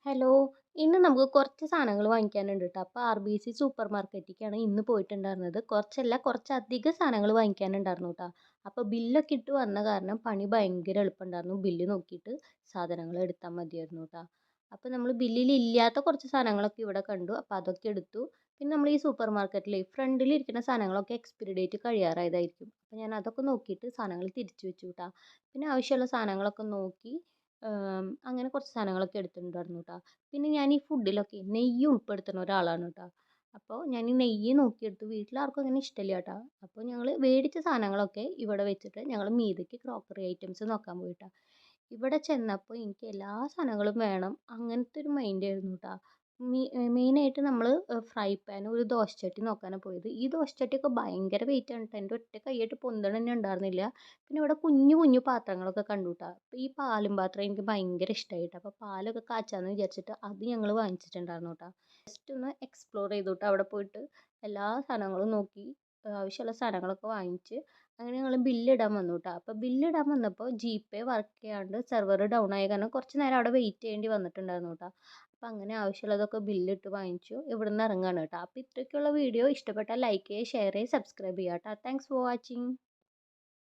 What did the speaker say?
Hello. ഇന്ന് നമുക്ക് കുറച്ച് സാധനങ്ങൾ വാങ്ങിക്കാനുണ്ട് ട്ടോ. അപ്പോൾ ആർ.ബി.സി സൂപ്പർ മാർക്കറ്റിലേക്കാണ് ഇന്ന് പോയിട്ടുണ്ടായിരുന്നത്. കുറച്ചല്ല, കുറച്ചധികം സാധനങ്ങൾ വാങ്ങിക്കാനുണ്ടായിരുന്നു ട്ടോ. അപ്പോൾ ബില്ലൊക്കെ ഇട്ട് വന്ന കാരണം പണി ഭയങ്കര എളുപ്പമുണ്ടായിരുന്നു. ബില്ല് നോക്കിയിട്ട് സാധനങ്ങൾ എടുത്താൽ മതിയായിരുന്നു ട്ടോ. അപ്പോൾ നമ്മൾ ബില്ലിൽ ഇല്ലാത്ത കുറച്ച് സാധനങ്ങളൊക്കെ ഇവിടെ കണ്ടു. അപ്പോൾ അതൊക്കെ എടുത്തു. പിന്നെ നമ്മൾ ഈ സൂപ്പർ മാർക്കറ്റിലെ ഫ്രണ്ടിൽ ഇരിക്കുന്ന സാധനങ്ങളൊക്കെ എക്സ്പയറി ഡേറ്റ് കഴിയാറായതായിരിക്കും. അപ്പോൾ ഞാൻ അതൊക്കെ നോക്കിയിട്ട് സാധനങ്ങൾ തിരിച്ചു വെച്ചു ട്ടോ. പിന്നെ ആവശ്യമുള്ള സാധനങ്ങളൊക്കെ നോക്കി അങ്ങനെ കുറച്ച് സാധനങ്ങളൊക്കെ എടുത്തിട്ടുണ്ടായിരുന്നു ട്ടോ. പിന്നെ ഞാൻ ഈ ഫുഡിലൊക്കെ നെയ്യ് ഉൾപ്പെടുത്തുന്ന ഒരാളാണ് ട്ടോ. അപ്പോൾ ഞാൻ ഈ നെയ്യ് നോക്കിയെടുത്തു. വീട്ടിലാർക്കും അങ്ങനെ ഇഷ്ടമില്ല ട്ടോ. അപ്പോൾ ഞങ്ങൾ മേടിച്ച സാധനങ്ങളൊക്കെ ഇവിടെ വെച്ചിട്ട് ഞങ്ങൾ മീതയ്ക്ക് ക്രോക്കറി ഐറ്റംസ് നോക്കാൻ പോയി ട്ടോ. ഇവിടെ ചെന്നപ്പോൾ എനിക്ക് എല്ലാ സാധനങ്ങളും വേണം അങ്ങനത്തെ ഒരു മൈൻഡായിരുന്നു ട്ടോ. മെയിനായിട്ട് നമ്മൾ ഫ്രൈ പാനും ഒരു ദോശച്ചട്ടി നോക്കാനാണ് പോയത്. ഈ ദോശച്ചട്ടിയൊക്കെ ഭയങ്കര വെയിറ്റാണ് ട്ടോ. എൻ്റെ ഒറ്റ കൈയായിട്ട് പൊന്തണ തന്നെ ഉണ്ടായിരുന്നില്ല. പിന്നെ ഇവിടെ കുഞ്ഞു കുഞ്ഞു പാത്രങ്ങളൊക്കെ കണ്ടു ട്ടോ. അപ്പോൾ ഈ പാലും പാത്രം എനിക്ക് ഭയങ്കര ഇഷ്ടമായി ട്ടോ. അപ്പോൾ പാലൊക്കെ കാച്ചാന്ന് വിചാരിച്ചിട്ട് അത് ഞങ്ങൾ വാങ്ങിച്ചിട്ടുണ്ടായിരുന്നു ട്ടോ. ജസ്റ്റ് ഒന്ന് എക്സ്പ്ലോർ ചെയ്തു ട്ടോ. അവിടെ പോയിട്ട് എല്ലാ സാധനങ്ങളും നോക്കി ആവശ്യമുള്ള സാധനങ്ങളൊക്കെ വാങ്ങിച്ച് അങ്ങനെ ഞങ്ങൾ ബില്ലിടാൻ വന്നു ട്ടോ. അപ്പോൾ ബില്ലിടാൻ വന്നപ്പോൾ ജിപേ വർക്ക് ചെയ്യാണ്ട് സെർവർ ഡൗൺ ആയ കാരണം കുറച്ച് നേരം അവിടെ വെയിറ്റ് ചെയ്യേണ്ടി വന്നിട്ടുണ്ടായിരുന്നു ട്ടോ. അപ്പോൾ അങ്ങനെ ആവശ്യമുള്ളതൊക്കെ ബില്ലിട്ട് വാങ്ങിച്ചു. ഇവിടുന്ന് ഇറങ്ങുകയാണ് ട്ടോ. അപ്പോൾ ഇത്രയൊക്കെയുള്ള വീഡിയോ ഇഷ്ടപ്പെട്ടാൽ ലൈക്ക് ചെയ്യുക, ഷെയർ ചെയ്യുക, സബ്സ്ക്രൈബ് ചെയ്യുക ട്ടോ. Thanks for watching.